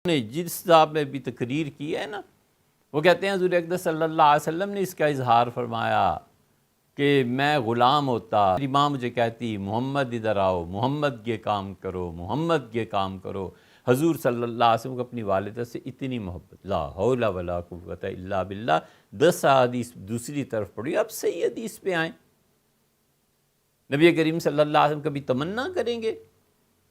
نے جس صاحب میں بھی تقریر کی ہے نا، وہ کہتے ہیں حضور اقدس صلی اللہ علیہ وسلم نے اس کا اظہار فرمایا کہ میں غلام ہوتا، میری ماں مجھے کہتی محمد ادھر آؤ، محمد یہ کام کرو، محمد یہ کام کرو۔ حضور صلی اللہ علیہ وسلم کو اپنی والدہ سے اتنی محبت، لا حول ولا قوت الا باللہ۔ 10 حدیث دوسری طرف پڑھی، اب صحیح حدیث پہ آئیں۔ نبی کریم صلی اللہ علیہ وسلم کبھی تمنا کریں گے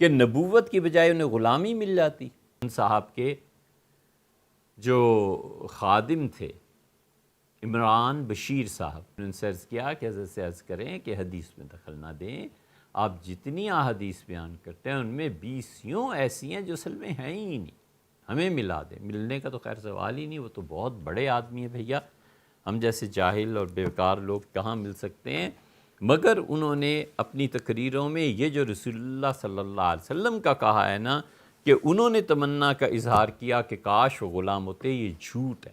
کہ نبوت کی بجائے انہیں غلامی مل جاتی؟ ان صاحب کے جو خادم تھے عمران بشیر صاحب، ان سے عرض کیا کہ حضرت سے عرض کریں کہ حدیث میں دخل نہ دیں، آپ جتنی احادیث بیان کرتے ہیں ان میں 20 یوں ایسی ہیں جو اصل میں ہیں ہی نہیں، ہمیں ملا دیں۔ ملنے کا تو خیر سوال ہی نہیں، وہ تو بہت بڑے آدمی ہیں بھیا، ہم جیسے جاہل اور بیکار لوگ کہاں مل سکتے ہیں؟ مگر انہوں نے اپنی تقریروں میں یہ جو رسول اللہ صلی اللہ علیہ وسلم کا کہا ہے نا کہ انہوں نے تمنا کا اظہار کیا کہ کاش وہ غلام ہوتے، یہ جھوٹ ہے۔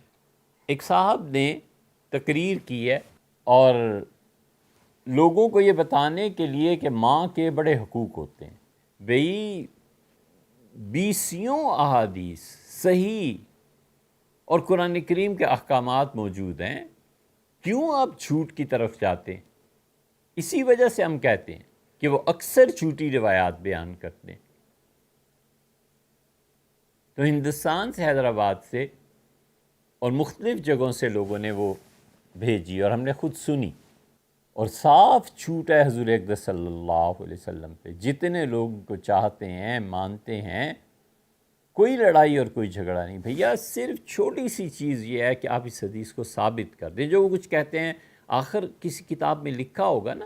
ایک صاحب نے تقریر کی ہے اور لوگوں کو یہ بتانے کے لیے کہ ماں کے بڑے حقوق ہوتے ہیں، بھئی 20 احادیث صحیح اور قرآن کریم کے احکامات موجود ہیں، کیوں آپ جھوٹ کی طرف جاتے ہیں؟ اسی وجہ سے ہم کہتے ہیں کہ وہ اکثر جھوٹی روایات بیان کرتے ہیں۔ تو ہندوستان سے، حیدرآباد سے اور مختلف جگہوں سے لوگوں نے وہ بھیجی اور ہم نے خود سنی، اور صاف جھوٹ ہے حضور اقدس صلی اللہ علیہ وسلم پہ۔ جتنے لوگ کو چاہتے ہیں، مانتے ہیں، کوئی لڑائی اور کوئی جھگڑا نہیں بھیا، صرف چھوٹی سی چیز یہ ہے کہ آپ اس حدیث کو ثابت کر دیں۔ جو وہ کچھ کہتے ہیں آخر کسی کتاب میں لکھا ہوگا نا،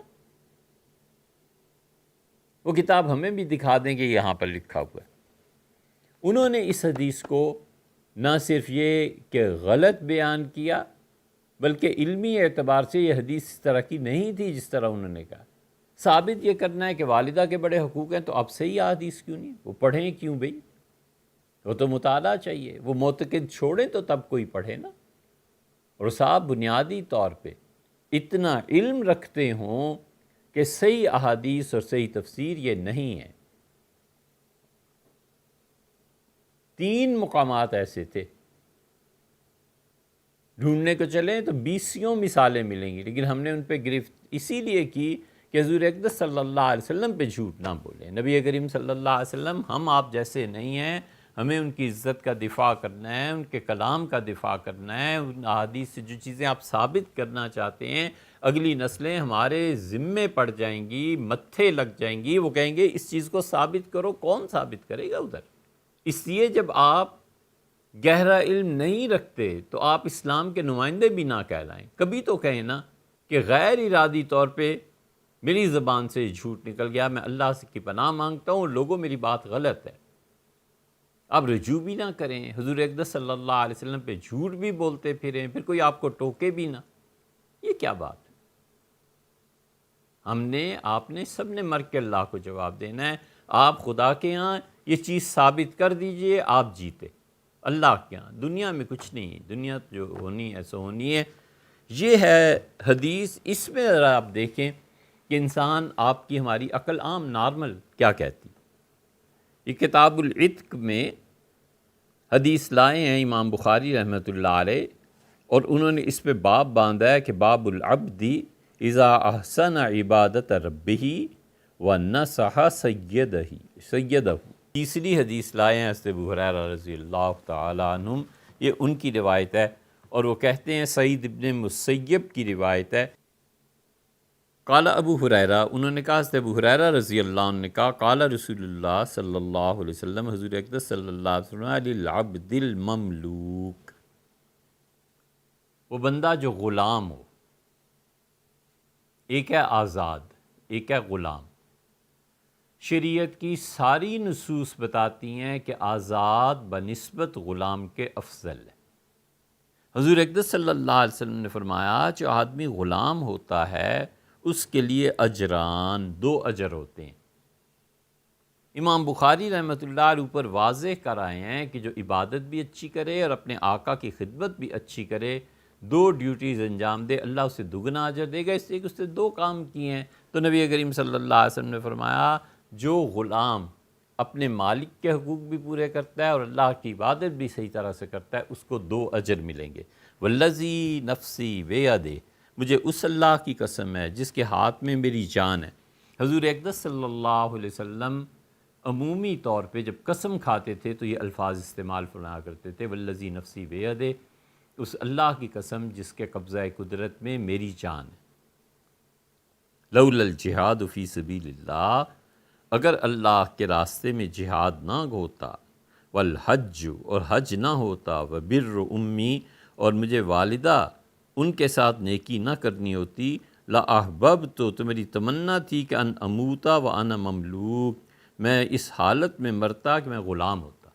وہ کتاب ہمیں بھی دکھا دیں کہ یہاں پر لکھا ہوا ہے۔ انہوں نے اس حدیث کو نہ صرف یہ کہ غلط بیان کیا، بلکہ علمی اعتبار سے یہ حدیث اس طرح کی نہیں تھی جس طرح انہوں نے کہا۔ ثابت یہ کرنا ہے کہ والدہ کے بڑے حقوق ہیں، تو اب صحیح حدیث کیوں نہیں؟ وہ پڑھیں کیوں بھئی؟ وہ تو مطالعہ چاہیے، وہ معتقد چھوڑیں تو تب کوئی پڑھے نا۔ اور صاحب بنیادی طور پہ اتنا علم رکھتے ہوں کہ صحیح احادیث اور صحیح تفسیر یہ نہیں ہے۔ 3 مقامات ایسے تھے، ڈھونڈنے کو چلیں تو 20 مثالیں ملیں گی، لیکن ہم نے ان پہ گرفت اسی لیے کی کہ حضور اقدس صلی اللہ علیہ وسلم پہ جھوٹ نہ بولیں۔ نبی کریم صلی اللہ علیہ وسلم ہم آپ جیسے نہیں ہیں، ہمیں ان کی عزت کا دفاع کرنا ہے، ان کے کلام کا دفاع کرنا ہے، ان احادیث سے جو چیزیں آپ ثابت کرنا چاہتے ہیں اگلی نسلیں ہمارے ذمے پڑ جائیں گی، متھے لگ جائیں گی، وہ کہیں گے اس چیز کو ثابت کرو۔ کون ثابت کرے گا ادھر؟ اس لیے جب آپ گہرا علم نہیں رکھتے تو آپ اسلام کے نمائندے بھی نہ کہلائیں۔ کبھی تو کہیں نا کہ غیر ارادی طور پہ میری زبان سے جھوٹ نکل گیا، میں اللہ سے کی پناہ مانگتا ہوں، لوگوں میری بات غلط ہے۔ آپ رجوع بھی نہ کریں، حضور اقدس صلی اللہ علیہ وسلم پہ جھوٹ بھی بولتے پھریں، پھر کوئی آپ کو ٹوکے بھی نہ، یہ کیا بات ہے؟ آپ نے سب نے مر کے اللہ کو جواب دینا ہے۔ آپ خدا کے ہاں یہ چیز ثابت کر دیجئے، آپ جیتے۔ اللہ کے ہاں دنیا میں کچھ نہیں ہے، دنیا جو ہونی ہے سو ہونی ہے۔ یہ ہے حدیث۔ اس میں ذرا آپ دیکھیں کہ انسان، آپ کی ہماری عقل عام نارمل کیا کہتی۔ یہ کتاب العتق میں حدیث لائے ہیں امام بخاری رحمۃ اللہ علیہ، اور انہوں نے اس پہ باب باندھا ہے کہ باب العبد اذا احسن عبادت ربہ ونصح سیدہ۔ تیسری حدیث لائے ہیں حضرت ابو ہریرہ رضی اللہ تعالی عنہ، یہ ان کی روایت ہے، اور وہ کہتے ہیں سعید ابن مسیب کی روایت ہے۔ قال ابو ہریرہ، انہوں نے کہا حضرت ابو ہریرہ رضی اللہ عنہ نے کہا قال رسول اللہ صلی اللہ علیہ وسلم، حضور اقدس صلی اللہ علیہ وسلم، للعبد المملوک، وہ بندہ جو غلام ہو، ایک ہے آزاد، ایک ہے غلام۔ شریعت کی ساری نصوص بتاتی ہیں کہ آزاد بنسبت غلام کے افضل ہے۔ حضور اقدس صلی اللہ علیہ وسلم نے فرمایا جو آدمی غلام ہوتا ہے اس کے لیے اجران، 2 اجر ہوتے ہیں۔ امام بخاری رحمۃ اللہ علیہ اوپر واضح کر آئے ہیں کہ جو عبادت بھی اچھی کرے اور اپنے آقا کی خدمت بھی اچھی کرے، 2 ڈیوٹیز انجام دے، اللہ اسے دگنا اجر دے گا، اس لیے کہ اس نے 2 کام کیے ہیں۔ تو نبی کریم صلی اللہ علیہ وسلم نے فرمایا جو غلام اپنے مالک کے حقوق بھی پورے کرتا ہے اور اللہ کی عبادت بھی صحیح طرح سے کرتا ہے، اس کو 2 اجر ملیں گے۔ والذی نفسی بیدہ، مجھے اس اللہ کی قسم ہے جس کے ہاتھ میں میری جان ہے۔ حضور اقدس صلی اللہ علیہ وسلم عمومی طور پہ جب قسم کھاتے تھے تو یہ الفاظ استعمال فرمایا کرتے تھے، والذی نفسی بیدہ، اس اللہ کی قسم جس کے قبضہ قدرت میں میری جان ہے۔ لولا الجہاد فی سبیل اللہ، اگر اللہ کے راستے میں جہاد نہ ہوتا، والحج، اور حج نہ ہوتا، وبر امی، اور مجھے والدہ ان کے ساتھ نیکی نہ کرنی ہوتی، لاحببت، تو میری تمنا تھی کہ ان اموتا وانا مملوک، میں اس حالت میں مرتا کہ میں غلام ہوتا۔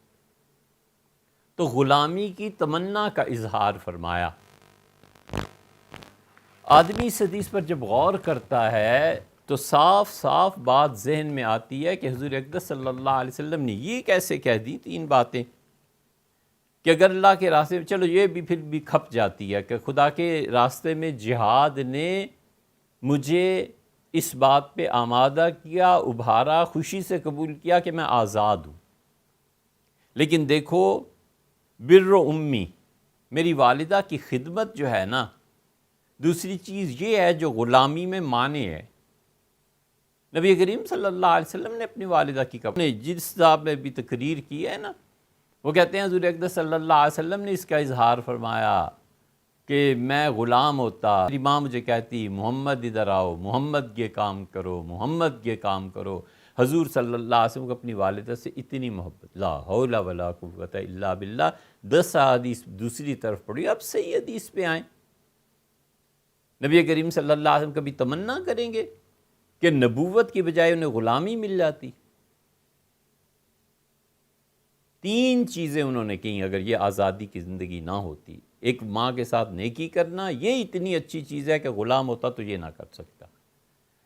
تو غلامی کی تمنا کا اظہار فرمایا۔ آدمی اس حدیث پر جب غور کرتا ہے تو صاف صاف بات ذہن میں آتی ہے کہ حضور اقدس صلی اللہ علیہ وسلم نے یہ کیسے کہہ دی 3 باتیں کہ اگر اللہ کے راستے میں، چلو یہ بھی پھر بھی کھپ جاتی ہے کہ خدا کے راستے میں جہاد نے مجھے اس بات پہ آمادہ کیا، ابھارا، خوشی سے قبول کیا کہ میں آزاد ہوں۔ لیکن دیکھو، بر امی، میری والدہ کی خدمت جو ہے نا، دوسری چیز یہ ہے جو غلامی میں مانے ہے۔ نبی کریم صلی اللہ علیہ وسلم نے اپنی والدہ کی جس صاحب میں بھی تقریر کی ہے نا، وہ کہتے ہیں حضور اقدس صلی اللہ علیہ وسلم نے اس کا اظہار فرمایا کہ میں غلام ہوتا، میری ماں مجھے کہتی محمد ادھر آؤ، محمد یہ کام کرو، محمد یہ کام کرو۔ حضور صلی اللہ علیہ وسلم کو اپنی والدہ سے اتنی محبت، لا حول ولا قوت الا باللہ۔ 10 حدیث دوسری طرف پڑھی، اب صحیح حدیث پہ آئیں۔ نبی کریم صلی اللہ علیہ وسلم کبھی تمنا کریں گے کہ نبوت کی بجائے انہیں غلامی مل جاتی؟ 3 چیزیں انہوں نے کہیں، اگر یہ آزادی کی زندگی نہ ہوتی، ایک ماں کے ساتھ نیکی کرنا، یہ اتنی اچھی چیز ہے کہ غلام ہوتا تو یہ نہ کر سکتا۔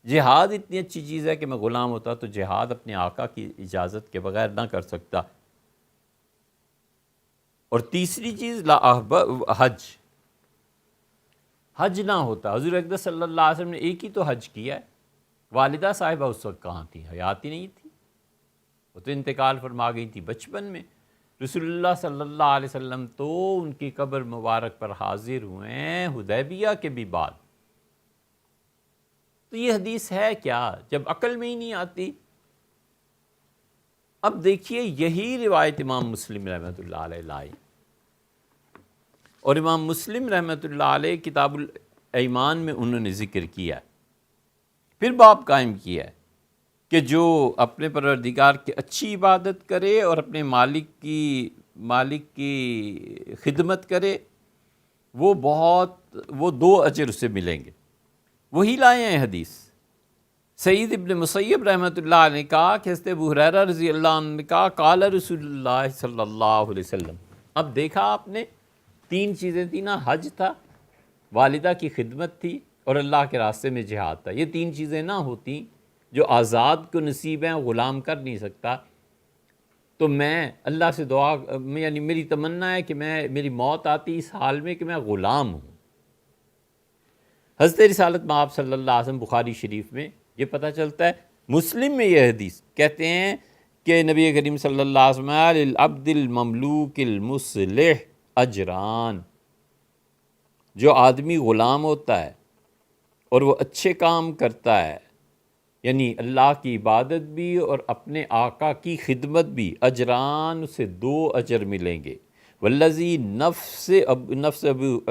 جہاد اتنی اچھی چیز ہے کہ میں غلام ہوتا تو جہاد اپنے آقا کی اجازت کے بغیر نہ کر سکتا۔ اور تیسری چیز حج نہ ہوتا، حضور اقدس صلی اللہ علیہ وسلم نے ایک ہی تو حج کیا ہے۔ والدہ صاحبہ اس وقت کہاں تھی؟ حیات ہی نہیں تھی، وہ تو انتقال فرما گئی تھی بچپن میں۔ رسول اللہ صلی اللہ علیہ وسلم تو ان کی قبر مبارک پر حاضر ہوئے ہیں حدیبیہ کے بھی بعد۔ تو یہ حدیث ہے کیا جب عقل میں ہی نہیں آتی؟ اب دیکھیے، یہی روایت امام مسلم رحمۃ اللہ علیہ لائی، اور امام مسلم رحمۃ اللہ علیہ کتاب الایمان میں انہوں نے ذکر کیا، پھر باب قائم کیا ہے کہ جو اپنے پروردگار کی اچھی عبادت کرے اور اپنے مالک کی خدمت کرے، وہ 2 اجر اسے ملیں گے۔ وہی لائے ہیں حدیث۔ سعید ابن مسیب رحمۃ اللہ علیہ نے کہا کہ حضرت ابو ہریرہ رضی اللہ عنہ نے کہا قال رسول اللہ صلی اللہ علیہ وسلم۔ اب دیکھا آپ نے، 3 چیزیں تھیں نا، حج تھا، والدہ کی خدمت تھی، اور اللہ کے راستے میں جہاد تھا۔ یہ 3 چیزیں نہ ہوتی، جو آزاد کو نصیب ہیں غلام کر نہیں سکتا، تو میں اللہ سے دعا، یعنی میری تمنا ہے کہ میری موت آتی اس حال میں کہ میں غلام ہوں۔ حضرت رسالت مآب صلی اللہ علیہ وسلم بخاری شریف میں یہ پتہ چلتا ہے، مسلم میں یہ حدیث کہتے ہیں کہ نبی کریم صلی اللہ علیہ وسلم للعبد المملوک المصلح اجران، جو آدمی غلام ہوتا ہے اور وہ اچھے کام کرتا ہے، یعنی اللہ کی عبادت بھی اور اپنے آقا کی خدمت بھی، اجران، اسے 2 اجر ملیں گے۔ والذی نفس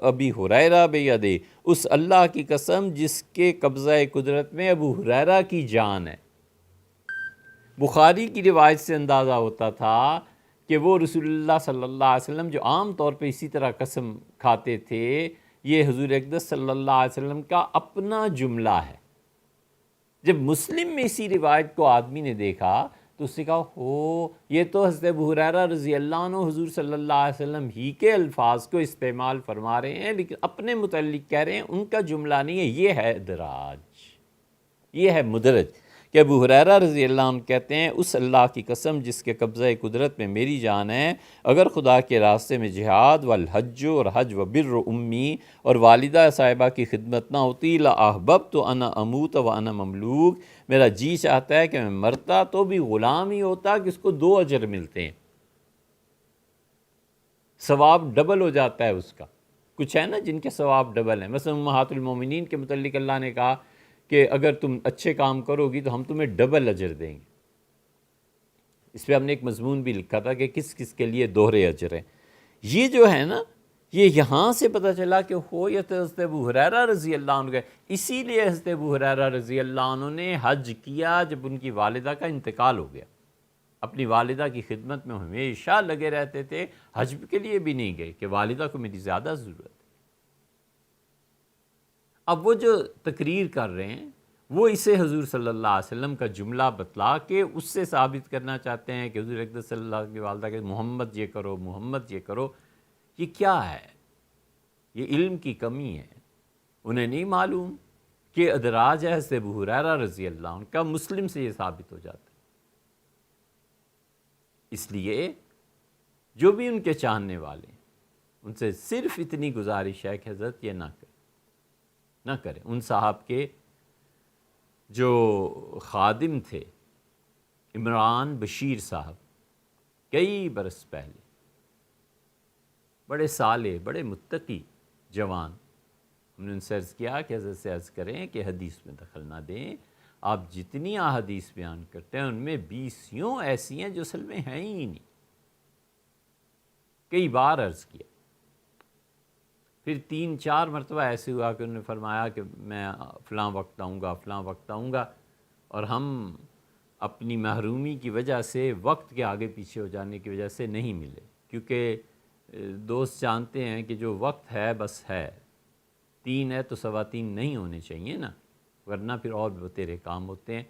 ابی ہریرہ بیدہ، اس اللہ کی قسم جس کے قبضہ قدرت میں ابو ہریرہ کی جان ہے۔ بخاری کی روایت سے اندازہ ہوتا تھا کہ وہ رسول اللہ صلی اللہ علیہ وسلم جو عام طور پہ اسی طرح قسم کھاتے تھے، یہ حضور اقدس صلی اللہ علیہ وسلم کا اپنا جملہ ہے۔ جب مسلم میں اسی روایت کو آدمی نے دیکھا تو اس نے کہا یہ تو حضرت ابو ہریرہ رضی اللہ عنہ حضور صلی اللہ علیہ وسلم ہی کے الفاظ کو استعمال فرما رہے ہیں، لیکن اپنے متعلق کہہ رہے ہیں، ان کا جملہ نہیں ہے، یہ ہے ادراج، یہ ہے مدرج، کہ ابو ہریرہ رضی اللہ عنہ کہتے ہیں اس اللہ کی قسم جس کے قبضہ قدرت میں میری جان ہے، اگر خدا کے راستے میں جہاد والحج اور حج و بر امی اور والدہ صاحبہ کی خدمت نہ ہوتی لأحببت انا اموت و انا مملوک، میرا جی چاہتا ہے کہ میں مرتا تو بھی غلام ہی ہوتا کہ اس کو 2 اجر ملتے ہیں، ثواب ڈبل ہو جاتا ہے اس کا۔ کچھ ہے نا جن کے ثواب ڈبل ہیں، مثلا امہات المومنین کے متعلق اللہ نے کہا کہ اگر تم اچھے کام کرو گی تو ہم تمہیں ڈبل اجر دیں گے۔ اس پہ ہم نے ایک مضمون بھی لکھا تھا کہ کس کس کے لیے دوہرے اجر ہیں۔ یہ جو ہے نا، یہ یہاں سے پتہ چلا کہ ہو یہ تو حضرت ابو ہریرہ رضی اللہ عنہ کا، اسی لیے حضرت ابو ہریرہ رضی اللہ عنہ نے حج کیا جب ان کی والدہ کا انتقال ہو گیا۔ اپنی والدہ کی خدمت میں ہمیشہ لگے رہتے تھے، حج کے لیے بھی نہیں گئے کہ والدہ کو میری زیادہ ضرورت ہے۔ اب وہ جو تقریر کر رہے ہیں وہ اسے حضور صلی اللہ علیہ وسلم کا جملہ بتلا کے اس سے ثابت کرنا چاہتے ہیں کہ حضور اقدس صلی اللہ علیہ وسلم کی والدہ کہ محمد یہ کرو، محمد یہ کرو۔ یہ کیا ہے؟ یہ علم کی کمی ہے۔ انہیں نہیں معلوم کہ ادراج ہے حضرت ابو ہریرہ رضی اللہ عنہ کا، مسلم سے یہ ثابت ہو جاتا ہے۔ اس لیے جو بھی ان کے چاہنے والے ہیں ان سے صرف اتنی گزارش ہے کہ حضرت یہ نہ کریں۔ ان صاحب کے جو خادم تھے عمران بشیر صاحب، کئی برس پہلے، بڑے صالح، بڑے متقی جوان، ہم نے ان سے عرض کیا کہ حضرت سے عرض کریں کہ حدیث میں دخل نہ دیں، آپ جتنی احادیث بیان کرتے ہیں ان میں 20 ایسی ہیں جو اصل میں ہیں ہی نہیں۔ کئی بار عرض کیا، پھر 3-4 مرتبہ ایسے ہوا کہ انہوں نے فرمایا کہ میں فلاں وقت آؤں گا، فلاں وقت آؤں گا، اور ہم اپنی محرومی کی وجہ سے، وقت کے آگے پیچھے ہو جانے کی وجہ سے نہیں ملے، کیونکہ دوست جانتے ہیں کہ جو وقت ہے بس ہے، 3 ہے تو 3:15 نہیں ہونے چاہیے نا، ورنہ پھر اور بھی تیرے کام ہوتے ہیں۔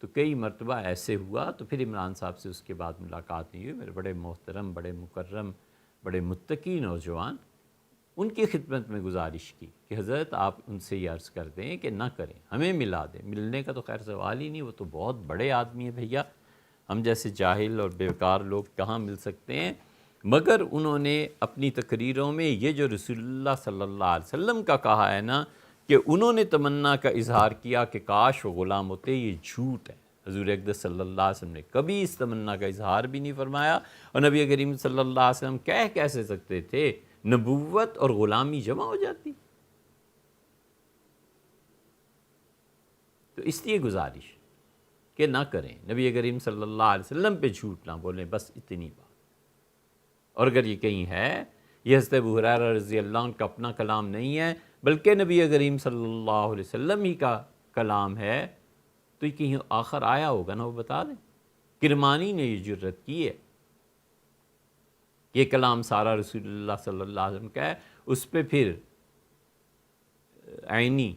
تو کئی مرتبہ ایسے ہوا، تو پھر عمران صاحب سے اس کے بعد ملاقات نہیں ہوئی۔ میرے بڑے محترم، بڑے مکرم، بڑے متقی نوجوان، ان کی خدمت میں گزارش کی کہ حضرت آپ ان سے یہ عرض کر دیں کہ نہ کریں، ہمیں ملا دیں۔ ملنے کا تو خیر سوال ہی نہیں، وہ تو بہت بڑے آدمی ہیں بھیا، ہم جیسے جاہل اور بیکار لوگ کہاں مل سکتے ہیں۔ مگر انہوں نے اپنی تقریروں میں یہ جو رسول اللہ صلی اللہ علیہ وسلم کا کہا ہے نا کہ انہوں نے تمنا کا اظہار کیا کہ کاش وہ غلام ہوتے، یہ جھوٹ ہے۔ حضور اقدس صلی اللہ علیہ وسلم نے کبھی اس تمنا کا اظہار بھی نہیں فرمایا، اور نبی کریم صلی اللہ علیہ وسلم کیسے سکتے تھے نبوت اور غلامی جمع ہو جاتی؟ تو اس لیے گزارش کہ نہ کریں، نبی کریم صلی اللہ علیہ وسلم پہ جھوٹ نہ بولیں، بس اتنی بات۔ اور اگر یہ کہیں ہے، یہ حضرت ابو ہریرہ رضی اللہ عنہ کا اپنا کلام نہیں ہے بلکہ نبی کریم صلی اللہ علیہ وسلم ہی کا کلام ہے، تو یہ کہیں آخر آیا ہوگا نا، وہ بتا دیں۔ کرمانی نے یہ جرت کی ہے، یہ کلام سارا رسول اللہ صلی اللہ علیہ وسلم کا ہے۔ اس پہ پھر عینی،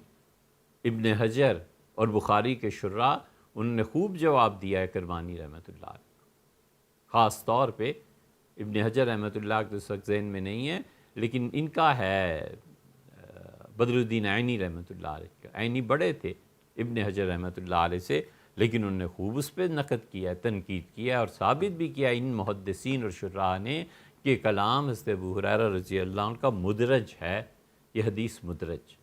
ابن حجر اور بخاری کے شراح انہوں نے خوب جواب دیا ہے کرمانی رحمۃ اللہ علیہ، خاص طور پہ ابن حجر رحمۃ اللہ کے اس وقت ذہن میں نہیں ہے، لیکن ان کا ہے بدر الدین عینی رحمۃ اللہ علیہ کا۔ عینی بڑے تھے ابن حجر رحمۃ اللہ علیہ سے، لیکن انہوں نے خوب اس پہ نقد کیا ہے، تنقید کیا ہے، اور ثابت بھی کیا ان محدثین اور شراح نے کہ کلام حضرت ابو ہریرہ رضی اللہ عنہ کا مدرج ہے، یہ حدیث مدرج۔